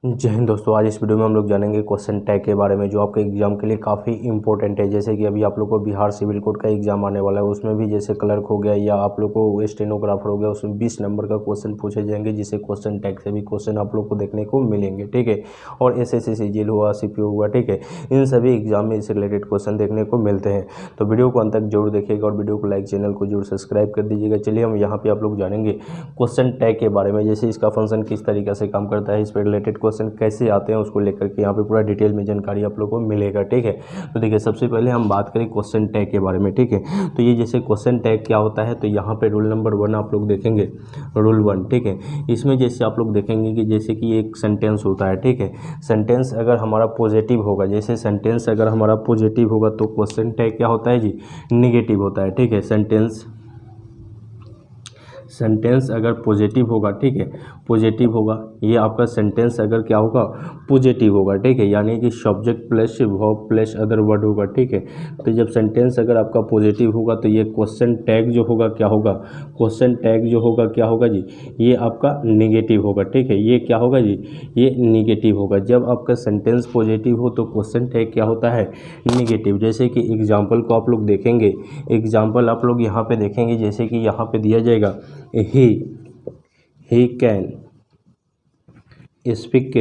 जय हिंद दोस्तों। आज इस वीडियो में हम लोग जानेंगे क्वेश्चन टैग के बारे में, जो आपके एग्जाम के लिए काफ़ी इंपॉर्टेंट है। जैसे कि अभी आप लोग को बिहार सिविल कोड का एग्जाम आने वाला है, उसमें भी जैसे क्लर्क हो गया या आप लोग को स्टेनोग्राफर हो गया, उसमें 20 नंबर का क्वेश्चन पूछे जाएंगे, जिसे क्वेश्चन टैग से भी क्वेश्चन आप लोग को देखने को मिलेंगे। ठीक है। और SSC CGL हुआ, CPO हुआ, ठीक है, इन सभी एग्जाम में इससे रिलेटेड क्वेश्चन देखने को मिलते हैं। तो वीडियो को अंत तक जरूर देखिएगा और वीडियो को लाइक, चैनल को जरूर सब्सक्राइब कर दीजिएगा। चलिए हम यहाँ पे आप लोग जानेंगे क्वेश्चन टैग के बारे में, जैसे इसका फंक्शन किस तरीके से काम करता है, इस पर रिलेटेड क्वेश्चन कैसे आते हैं, उसको लेकर के यहाँ पे पूरा डिटेल में जानकारी आप लोगों को मिलेगा। ठीक है। तो देखिए, सबसे पहले हम बात करें क्वेश्चन टैग के बारे में। ठीक है। तो ये जैसे क्वेश्चन टैग क्या होता है, तो यहाँ पे रूल नंबर 1 आप लोग देखेंगे, रूल 1। ठीक है। इसमें जैसे आप लोग देखेंगे कि जैसे कि एक सेंटेंस होता है। ठीक है। सेंटेंस अगर हमारा पॉजिटिव होगा, जैसे सेंटेंस अगर हमारा पॉजिटिव होगा तो क्वेश्चन टैग क्या होता है जी, निगेटिव होता है। ठीक है। सेंटेंस अगर पॉजिटिव होगा, ठीक है, पॉजिटिव होगा, ये आपका सेंटेंस अगर क्या होगा, पॉजिटिव होगा। ठीक है। यानी कि subject plus verb plus other word होगा। ठीक है। तो जब सेंटेंस अगर आपका पॉजिटिव होगा तो ये क्वेश्चन टैग जो होगा क्या होगा, क्वेश्चन टैग जो होगा क्या होगा जी, ये आपका निगेटिव होगा। ठीक है। ये क्या होगा जी, ये निगेटिव होगा। जब आपका सेंटेंस पॉजिटिव हो तो क्वेश्चन टैग क्या होता है, निगेटिव। जैसे कि एग्जाम्पल को आप लोग देखेंगे, एग्जाम्पल आप लोग यहाँ पे देखेंगे, जैसे कि यहाँ पे दिया जाएगा he can speak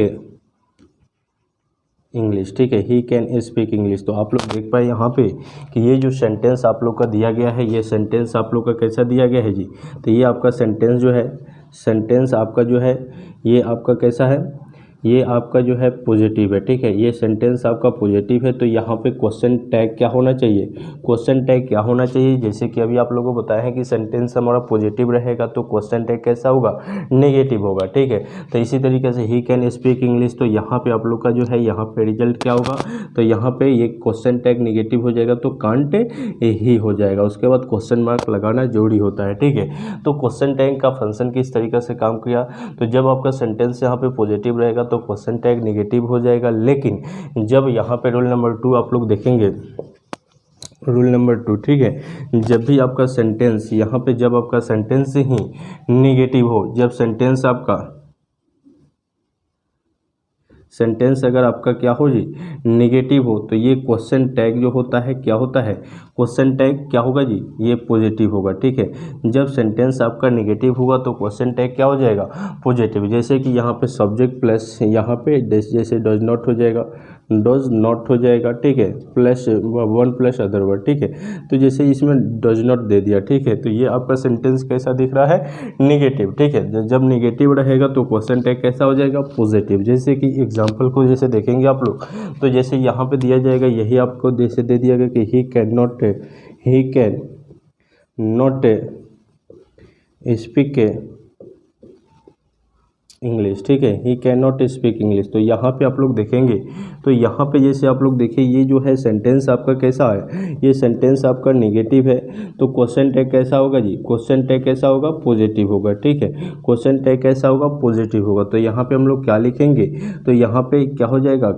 इंग्लिश। ठीक है। He can speak English. तो आप लोग देख पाए यहाँ पे कि ये जो सेंटेंस आप लोग का दिया गया है, ये सेंटेंस आप लोग का कैसा दिया गया है जी, तो ये आपका सेंटेंस जो है, सेंटेंस आपका जो है, ये आपका कैसा है, ये आपका जो है पॉजिटिव है। ठीक है। ये सेंटेंस आपका पॉजिटिव है, तो यहाँ पे क्वेश्चन टैग क्या होना चाहिए, क्वेश्चन टैग क्या होना चाहिए। जैसे कि अभी आप लोगों को बताया है कि सेंटेंस हमारा पॉजिटिव रहेगा तो क्वेश्चन टैग कैसा होगा, नेगेटिव होगा। ठीक है। तो इसी तरीके से ही कैन स्पीक इंग्लिश, तो यहाँ पे आप लोग का जो है, यहाँ पे रिजल्ट क्या होगा, तो यहाँ पे ये क्वेश्चन टैग निगेटिव हो जाएगा तो कांट ही हो जाएगा। उसके बाद क्वेश्चन मार्क लगाना जरूरी होता है। ठीक है। तो क्वेश्चन टैग का फंक्शन किस तरीके से काम किया, तो जब आपका सेंटेंस यहाँ पे पॉजिटिव रहेगा तो क्वेश्चन टैग निगेटिव हो जाएगा। लेकिन जब यहाँ पे रूल नंबर 2 आप लोग देखेंगे, रूल नंबर 2, ठीक है, जब भी आपका सेंटेंस यहाँ पे, जब आपका सेंटेंस ही निगेटिव हो, जब सेंटेंस आपका, सेंटेंस अगर आपका क्या हो जी, निगेटिव हो, तो ये क्वेश्चन टैग जो होता है क्या होता है, क्वेश्चन टैग क्या होगा जी, ये पॉजिटिव होगा। ठीक है। जब सेंटेंस आपका निगेटिव होगा तो क्वेश्चन टैग क्या हो जाएगा, पॉजिटिव। जैसे कि यहाँ पे सब्जेक्ट प्लस यहाँ पे जैसे डज नॉट हो जाएगा, डज नॉट हो जाएगा। ठीक है। Plus 1 plus other word. ठीक है। तो जैसे इसमें डज नॉट दे दिया, ठीक है, तो ये आपका सेंटेंस कैसा दिख रहा है, निगेटिव। ठीक है। जब निगेटिव रहेगा तो क्वेश्चन टैग कैसा हो जाएगा, पॉजिटिव। जैसे कि एग्जांपल को जैसे देखेंगे आप लोग, तो जैसे यहाँ पे दिया जाएगा, यही आपको जैसे दे दिया गया कि he can not speak English. ठीक है। He can not speak English. तो यहाँ पे आप लोग देखेंगे, तो यहाँ पे जैसे आप लोग देखिए, ये जो है सेंटेंस आपका कैसा है, ये सेंटेंस आपका निगेटिव है, तो क्वेश्चन टैग कैसा होगा जी, क्वेश्चन टैग कैसा होगा, पॉजिटिव होगा। ठीक है। क्वेश्चन टैग कैसा होगा, पॉजिटिव होगा। तो यहाँ पे हम लोग क्या लिखेंगे, तो यहाँ पे क्या हो जाएगा,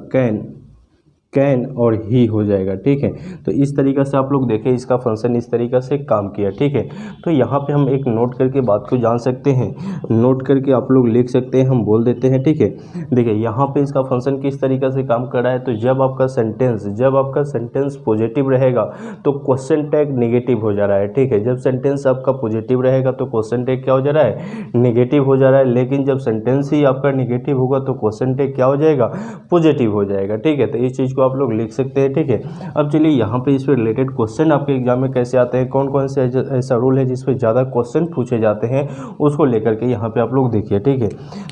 कैन और ही हो जाएगा। ठीक है। तो इस तरीक़े से आप लोग देखें, इसका फंक्शन इस तरीक़े से काम किया। ठीक है। तो यहाँ पे हम एक नोट करके बात को जान सकते हैं, नोट करके आप लोग लिख सकते हैं, हम बोल देते हैं। ठीक है। देखिए यहाँ पे इसका फंक्शन किस तरीक़े से काम कर रहा है, तो जब आपका सेंटेंस पॉजिटिव रहेगा तो क्वेश्चन टैग निगेटिव हो जा रहा है। ठीक है। जब सेंटेंस आपका पॉजिटिव रहेगा तो क्वेश्चन टैग क्या हो जा रहा है, निगेटिव हो जा रहा है। लेकिन जब सेंटेंस ही आपका निगेटिव होगा तो क्वेश्चन टैग क्या हो जाएगा, पॉजिटिव हो जाएगा। ठीक है। तो इस चीज़ आप लोग लिख सकते हैं। ठीक है। अब चलिए यहाँ पे इस पे रिलेटेड क्वेश्चन आपके एग्जाम में कैसे आते हैं, कौन कौन से ऐसा रूल है जिस पे ज़्यादा क्वेश्चन पूछे जाते हैं, उसको लेकर के यहाँ पे आप लोग देखिए। ठीक है।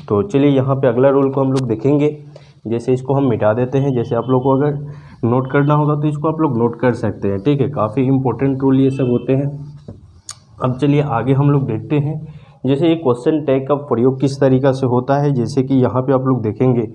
तो चलिए यहाँ पे अगला रूल को हम लोग देखेंगे। जैसे इसको हम मिटा देते हैं, जैसे आप लोग को अगर नोट करना होगा तो इसको आप लोग नोट कर सकते हैं। ठीक है। काफ़ी इंपॉर्टेंट रूल ये सब होते हैं। अब चलिए आगे हम लोग देखते हैं, जैसे ये क्वेश्चन टैग का प्रयोग किस तरीक़ा से होता है। जैसे कि यहाँ पे आप लोग देखेंगे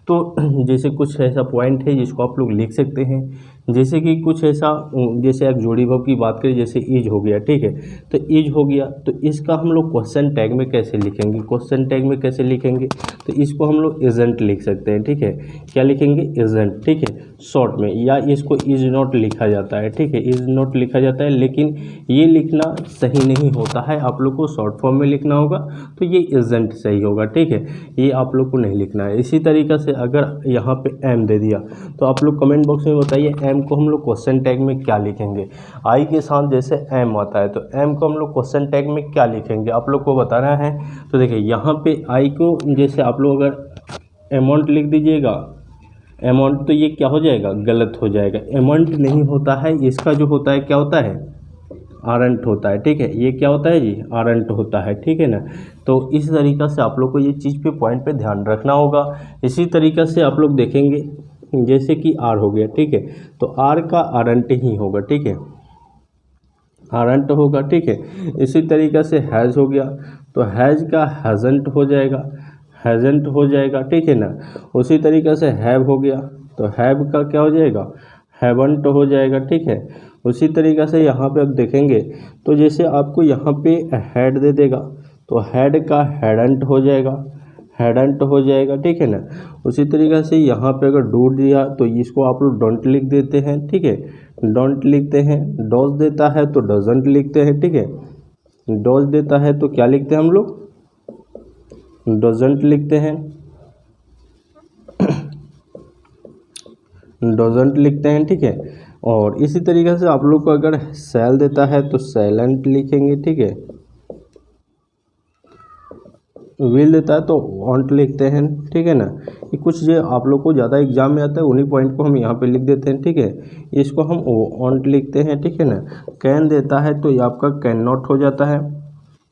तो जैसे कुछ ऐसा पॉइंट है जिसको आप लोग लिख सकते हैं। जैसे कि कुछ ऐसा, जैसे एक जोड़ी वर्ब की बात करें, जैसे इज हो गया, ठीक है। तो इज हो गया, तो इसका हम लोग क्वेश्चन टैग में कैसे लिखेंगे, क्वेश्चन टैग में कैसे लिखेंगे, तो इसको हम लोग इजंट लिख सकते हैं, ठीक है। क्या लिखेंगे, इजंट, ठीक है, शॉर्ट में, या इसको इज नॉट लिखा जाता है, ठीक है, इज नॉट लिखा जाता है, लेकिन ये लिखना सही नहीं होता है, आप लोग को शॉर्ट फॉर्म में लिखना होगा, तो ये इजंट सही होगा, ठीक है, ये आप लोग को नहीं लिखना है। इसी तरीक़े से अगर यहाँ पे एम दे दिया, तो आप लोग कमेंट बॉक्स में बताइए एम को हम लोग क्वेश्चन टैग में क्या लिखेंगे। आई के साथ जैसे एम आता है, तो एम को हम लोग क्वेश्चन टैग में क्या लिखेंगे, आप लोग को बताना है। तो देखिए यहाँ पे आई को जैसे आप लोग अगर अमाउंट लिख दीजिएगा, अमाउंट, तो ये क्या हो जाएगा, गलत हो जाएगा, अमाउंट नहीं होता है, इसका जो होता है क्या होता है, आरंट होता है, ठीक है, ये क्या होता है जी, आरंट होता है, ठीक है ना। तो इस तरीक़ा से आप लोग को ये चीज़ पे पॉइंट पे ध्यान रखना होगा। इसी तरीक़े से आप लोग देखेंगे जैसे कि आर हो गया, ठीक है, तो आर का आरंट ही होगा, ठीक है, आरंट होगा, ठीक है। इसी तरीक़े से हैज़ हो गया, तो हैज़ का हैज़ंट हो जाएगा, हैज़ंट हो जाएगा, ठीक है ना। उसी तरीक़े से हैव हो गया, तो हैव का क्या हो जाएगा, हैवंट हो जाएगा, ठीक है। उसी तरीक़े से यहाँ पे आप देखेंगे, तो जैसे आपको यहाँ पे हैड दे देगा, तो हैड का हैडंट हो जाएगा, हैडंट हो जाएगा, ठीक है ना। उसी तरीक़े से यहाँ पे अगर डू दिया, तो इसको आप लोग डोंट लिख देते हैं, ठीक है, डोंट लिखते हैं। डॉज देता है तो डजंट लिखते हैं, ठीक है, डॉज देता है तो क्या लिखते हैं हम लोग, डजंट लिखते हैं, डजंट लिखते हैं, ठीक है। और इसी तरीक़े से आप लोग को अगर सेल देता है तो सेलेंट लिखेंगे, ठीक है, विल देता है तो वांट लिखते हैं, ठीक है ना। ये कुछ जो आप लोग को ज़्यादा एग्जाम में आता है उन्हीं पॉइंट को हम यहाँ पे लिख देते हैं, ठीक है, इसको हम वांट लिखते हैं, ठीक है ना। कैन देता है तो ये आपका कैन नॉट हो जाता है,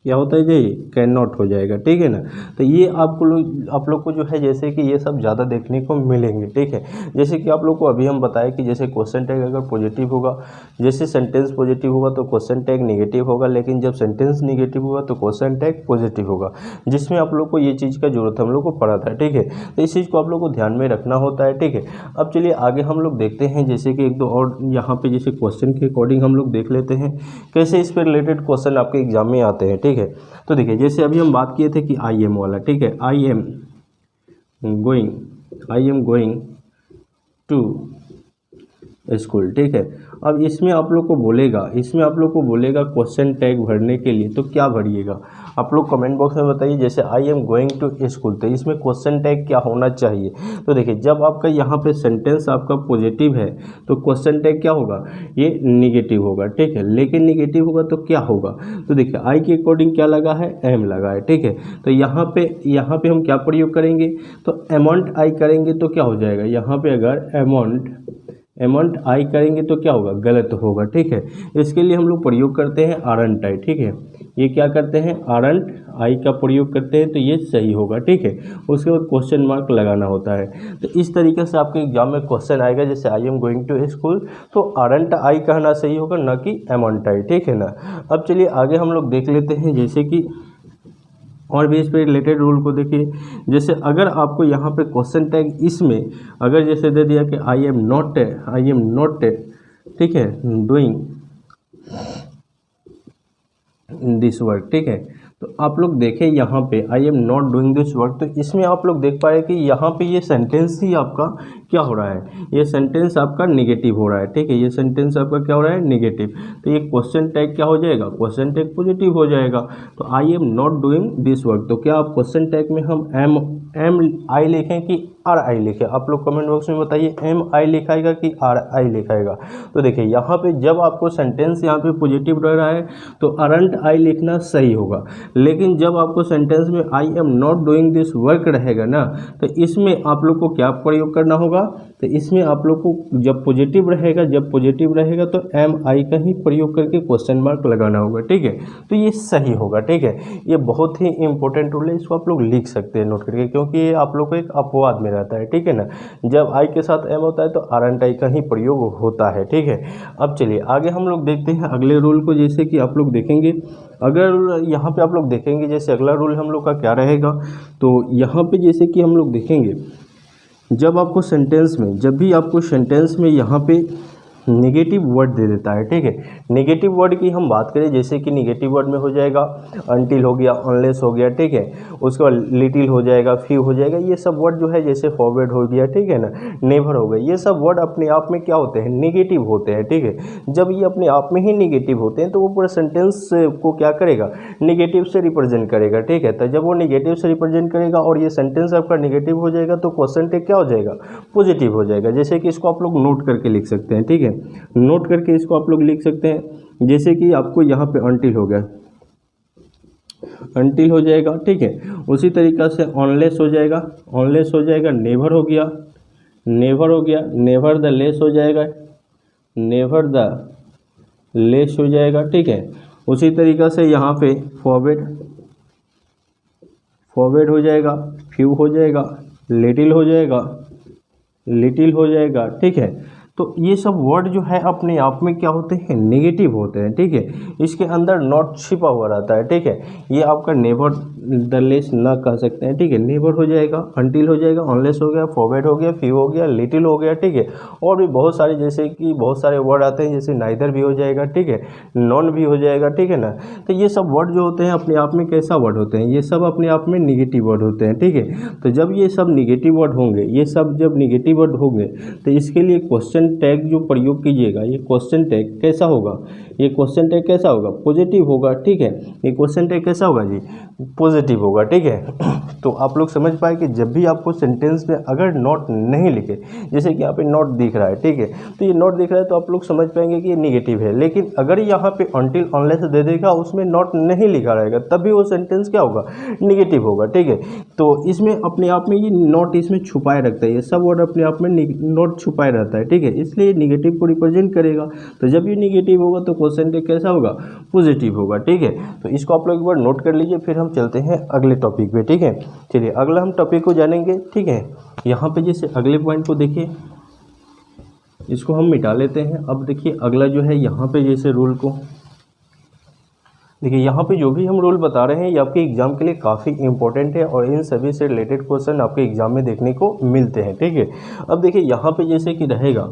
क्या होता है जी, कैन नॉट हो जाएगा, ठीक है ना। तो ये आप लोग को जो है जैसे कि ये सब ज़्यादा देखने को मिलेंगे, ठीक है। जैसे कि आप लोग को अभी हम बताएं कि जैसे क्वेश्चन टैग अगर पॉजिटिव होगा, जैसे सेंटेंस पॉजिटिव होगा तो क्वेश्चन टैग नेगेटिव होगा, लेकिन जब सेंटेंस नेगेटिव होगा तो क्वेश्चन टैग पॉजिटिव होगा, जिसमें आप लोग को ये चीज़ का जरूरत हम लोग को पड़ा था, ठीक है। तो इस चीज़ को आप लोग को ध्यान में रखना होता है, ठीक है। अब चलिए आगे हम लोग देखते हैं, जैसे कि एक दो और यहाँ पे जैसे क्वेश्चन के अकॉर्डिंग हम लोग देख लेते हैं कैसे इस पर रिलेटेड क्वेश्चन आपके एग्जाम में आते हैं, ठीक है। तो देखिए जैसे अभी हम बात किए थे कि आई एम वाला, ठीक है, I am going to school, ठीक है। अब इसमें आप लोग को बोलेगा क्वेश्चन टैग भरने के लिए, तो क्या भरिएगा आप लोग कमेंट बॉक्स में बताइए। जैसे I am going to school, तो इसमें क्वेश्चन टैग क्या होना चाहिए। तो देखिए जब आपका यहाँ पे सेंटेंस आपका पॉजिटिव है तो क्वेश्चन टैग क्या होगा, ये निगेटिव होगा, ठीक है। लेकिन निगेटिव होगा तो क्या होगा, तो देखिए आई के अकॉर्डिंग क्या लगा है, एम लगा है, ठीक है। तो यहाँ पे हम क्या प्रयोग करेंगे, तो अमाउंट आई करेंगे तो क्या हो जाएगा, यहाँ पे अगर अमाउंट आई करेंगे तो क्या होगा, गलत होगा, ठीक है। इसके लिए हम लोग प्रयोग करते हैं आरंट आई, ठीक है। ये क्या करते हैं, आरंट आई का प्रयोग करते हैं, तो ये सही होगा, ठीक है। उसके बाद क्वेश्चन मार्क लगाना होता है। तो इस तरीके से आपके एग्जाम में क्वेश्चन आएगा, जैसे I am going to school, तो आरंट आई कहना सही होगा, न कि अमाउंट आई, ठीक है ना। अब चलिए आगे हम लोग देख लेते हैं, जैसे कि और भी इस पर रिलेटेड रूल को देखिए। जैसे अगर आपको यहाँ पे क्वेश्चन टैग इसमें अगर जैसे दे दिया कि आई एम नॉट ठीक है डूइंग दिस वर्क, ठीक है। तो आप लोग देखें यहाँ पे I am not doing this work, तो इसमें आप लोग देख पाए कि यहाँ पे ये सेंटेंस ही आपका क्या हो रहा है, ये सेंटेंस आपका निगेटिव हो रहा है, ठीक है। ये सेंटेंस आपका क्या हो रहा है, निगेटिव। तो ये क्वेश्चन टैग क्या हो जाएगा, क्वेश्चन टैग पॉजिटिव हो जाएगा। तो I am not doing this work, तो क्या आप क्वेश्चन टैग में हम एम आई लिखें कि आर आई लिखें, आप लोग कमेंट बॉक्स में बताइए एम आई लिखाएगा कि आर आई लिखाएगा। तो देखिए यहाँ पे जब आपको सेंटेंस यहाँ पे पॉजिटिव रह रहा है तो अरंट आई लिखना सही होगा, लेकिन जब आपको सेंटेंस में I am not doing this work रहेगा ना, तो इसमें आप लोग को क्या प्रयोग करना होगा, तो इसमें आप लोग को जब पॉजिटिव रहेगा तो एम आई का ही प्रयोग करके क्वेश्चन मार्क लगाना होगा, ठीक है। तो ये सही होगा, ठीक है। ये बहुत ही इंपॉर्टेंट रूल है, इसको आप लोग लिख सकते हैं नोट करके, क्योंकि ये आप लोग को एक अपवाद में रहता है, ठीक है ना। जब आई के साथ एम होता है तो आरंट आई का ही प्रयोग होता है, ठीक है। अब चलिए आगे हम लोग देखते हैं अगले रूल को। जैसे कि आप लोग देखेंगे, अगर यहाँ पे आप लोग देखेंगे जैसे अगला रूल हम लोग का क्या रहेगा, तो यहाँ पे जैसे कि हम लोग देखेंगे जब भी आपको सेंटेंस में यहाँ पे निगेटिव वर्ड दे देता है, ठीक है। निगेटिव वर्ड की हम बात करें, जैसे कि निगेटिव वर्ड में हो जाएगा अनटिल हो गया, अनलेस हो गया, ठीक है। उसके बाद लिटिल हो जाएगा, फ्यू हो जाएगा, ये सब वर्ड जो है, जैसे फॉरवर्ड हो गया, ठीक है ना, नेवर हो गया, ये सब वर्ड अपने आप में क्या होते हैं, निगेटिव होते हैं, ठीक है। जब ये अपने आप में ही निगेटिव होते हैं तो वो पूरा सेंटेंस को क्या करेगा, निगेटिव से रिप्रेजेंट करेगा, ठीक है। तो जब वो निगेटिव से रिप्रेजेंट करेगा और ये सेंटेंस आपका निगेटिव हो जाएगा तो क्वेश्चन टेक क्या हो जाएगा, पॉजिटिव हो जाएगा। जैसे कि इसको आप लोग नोट करके लिख सकते हैं, ठीक है। नोट करके इसको आप लोग लिख सकते हैं, जैसे कि आपको यहाँ पे अनटिल हो गया, अनटिल हो जाएगा, ठीक है। उसी तरीक़ा से अनलेस हो जाएगा, अनलेस हो जाएगा, नेवर हो गया, नेवर हो गया, नेवर द लेस हो जाएगा, नेवर द लेस हो जाएगा, ठीक है। उसी तरीक़ा से यहाँ पे फॉरवर्ड, फॉरवर्ड हो जाएगा, फ्यू हो जाएगा, लिटिल हो जाएगा, लिटिल हो जाएगा, ठीक है। तो ये सब वर्ड जो है अपने आप में क्या होते हैं, नेगेटिव होते हैं, ठीक है। इसके अंदर नॉट छिपा हुआ रहता है, ठीक है। ये आपका नेवर द लेस ना कह सकते हैं, ठीक है। नेवर हो जाएगा, अनटिल हो जाएगा, अनलेस हो गया, फॉरवर्ड हो गया, फ्यू हो गया, लिटिल हो गया, ठीक है। और भी बहुत सारे, जैसे कि बहुत सारे वर्ड आते हैं, जैसे नाइदर भी हो जाएगा, ठीक है, नॉन भी हो जाएगा, ठीक है ना। तो ये सब वर्ड जो होते हैं अपने आप में कैसा वर्ड होते हैं, ये सब अपने आप में निगेटिव वर्ड होते हैं, ठीक है। तो जब ये सब निगेटिव वर्ड होंगे, ये सब जब निगेटिव वर्ड होंगे तो इसके लिए क्वेश्चन टैग जो प्रयोग कीजिएगा, ये क्वेश्चन टैग कैसा होगा, ये क्वेश्चन टैग कैसा होगा, पॉजिटिव होगा, ठीक है। ये क्वेश्चन टैग कैसा होगा जी, पॉजिटिव होगा, ठीक है। तो आप लोग समझ पाए कि जब भी आपको सेंटेंस में अगर नॉट नहीं लिखे, जैसे कि यहाँ पे नॉट दिख रहा है, ठीक है, तो ये नॉट दिख रहा है तो आप लोग समझ पाएंगे कि ये निगेटिव है। लेकिन अगर यहाँ पे अनटिल अनलेस दे देगा, उसमें नॉट नहीं लिखा रहेगा, तब भी वो सेंटेंस क्या होगा, निगेटिव होगा, ठीक है। तो इसमें अपने आप में ये नॉट इसमें छुपाए रखता है, ये सब वर्ड अपने आप में नॉट छुपाए रहता है, ठीक है। इसलिए निगेटिव को रिप्रेजेंट करेगा। तो जब ये निगेटिव होगा तो क्वेश्चन टैग कैसा होगा, पॉजिटिव होगा, ठीक है। तो इसको आप लोग एक बार नोट कर लीजिए, फिर हम चलते हैं अगले टॉपिक पे, ठीक है। चलिए अगला हम टॉपिक को जानेंगे, ठीक है। यहाँ पे जैसे अगले पॉइंट को देखिए, इसको हम मिटा लेते हैं। अब देखिए अगला जो है, यहाँ पे जैसे रूल को देखिए, यहाँ पे जो भी हम रूल बता रहे हैं ये आपके एग्जाम के लिए काफ़ी इंपॉर्टेंट है और इन सभी से रिलेटेड क्वेश्चन आपके एग्जाम में देखने को मिलते हैं, ठीक है। अब देखिए यहाँ पे जैसे कि रहेगा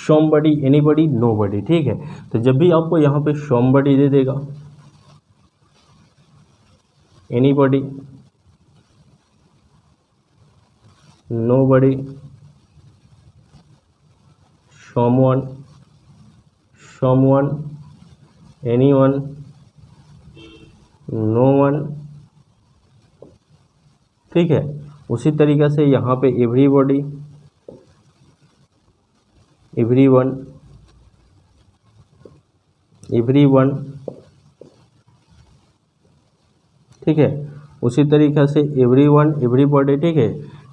समबडी, एनीबडी, नोबडी, ठीक है। तो जब भी आपको यहाँ पे समबडी दे देगा, anybody, nobody, someone, someone, anyone, no one, ठीक है। उसी तरीक़े से यहाँ पे एवरीबॉडी, एवरीवन, एवरीवन, ठीक है। उसी तरीक़े से एवरीवन, एवरीबॉडी, ठीक है।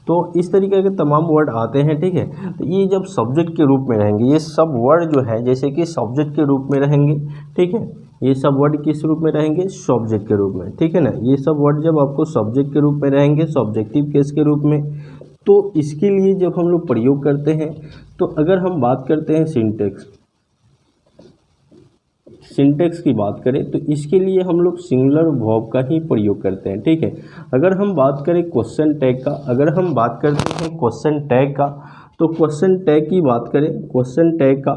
तो इस तरीके के तमाम वर्ड आते हैं, ठीक है। तो ये जब सब्जेक्ट के रूप में रहेंगे, ये सब वर्ड जो है जैसे कि सब्जेक्ट के रूप में रहेंगे, ठीक है। ये सब वर्ड किस रूप में रहेंगे, सब्जेक्ट के रूप में, ठीक है ना। ये सब वर्ड जब आपको सब्जेक्ट के रूप में रहेंगे, सब्जेक्टिव केस के रूप में, तो इसके लिए जब हम लोग प्रयोग करते हैं, तो अगर हम बात करते हैं सिंटेक्स, सिंटेक्स की बात करें तो इसके लिए हम लोग सिंगुलर वर्ब का ही प्रयोग करते हैं, ठीक है। अगर हम बात करें क्वेश्चन टैग का, अगर हम बात करते हैं क्वेश्चन टैग का, तो क्वेश्चन टैग की बात करें, क्वेश्चन टैग का,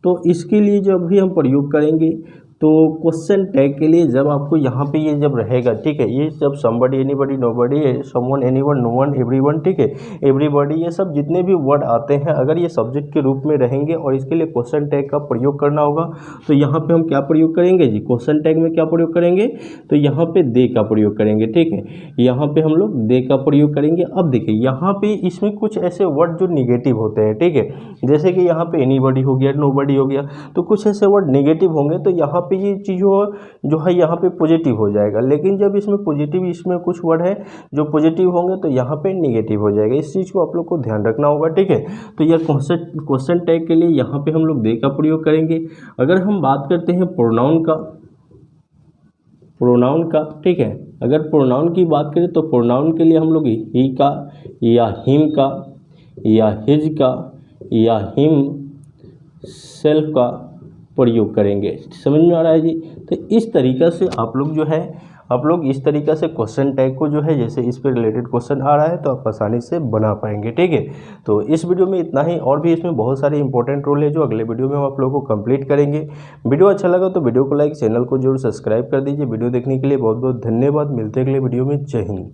तो इसके लिए जब भी हम प्रयोग करेंगे तो क्वेश्चन टैग के लिए जब आपको यहाँ पे ये जब रहेगा, ठीक है, ये जब somebody, anybody, nobody, someone, anyone, no one, everyone, ठीक है, एवरीबॉडी, ये सब जितने भी वर्ड आते हैं अगर ये सब्जेक्ट के रूप में रहेंगे और इसके लिए क्वेश्चन टैग का प्रयोग करना होगा, तो यहाँ पे हम क्या प्रयोग करेंगे जी, क्वेश्चन टैग में क्या प्रयोग करेंगे, तो यहाँ पे दे का प्रयोग करेंगे, ठीक है। यहाँ पे हम लोग दे का प्रयोग करेंगे। अब देखिए यहाँ पे इसमें कुछ ऐसे वर्ड जो निगेटिव होते हैं, ठीक है, जैसे कि यहाँ पे एनीबडी हो गया, नोबडी हो गया, तो कुछ ऐसे वर्ड निगेटिव होंगे, तो यहाँ पे ये चीज़ जो है यहाँ पे पॉजिटिव हो जाएगा। लेकिन जब इसमें पॉजिटिव, इसमें कुछ वर्ड है जो पॉजिटिव होंगे तो यहाँ पे निगेटिव हो जाएगा। इस चीज़ को आप लोग को ध्यान रखना होगा, ठीक है। तो यह क्वेश्चन टैग के लिए यहाँ पे हम लोग दे का प्रयोग करेंगे। अगर हम बात करते हैं प्रोनाउन का, प्रोनाउन का, ठीक है, अगर प्रोनाउन की बात करें तो प्रोनाउन के लिए हम लोग ही का या हिम का या हिज का या हिम सेल्फ का प्रयोग करेंगे। समझ में आ रहा है जी। तो इस तरीक़ा से आप लोग जो है आप लोग इस तरीक़े से क्वेश्चन टैग को जो है जैसे इस पर रिलेटेड क्वेश्चन आ रहा है तो आप आसानी से बना पाएंगे। ठीक है, तो इस वीडियो में इतना ही, और भी इसमें बहुत सारे इंपॉर्टेंट रूल है जो अगले वीडियो में हम आप लोगों को कंप्लीट करेंगे। वीडियो अच्छा लगा तो वीडियो को लाइक, चैनल को जरूर सब्सक्राइब कर दीजिए। वीडियो देखने के लिए बहुत बहुत धन्यवाद। मिलते हैं अगले वीडियो में। जय हिंद।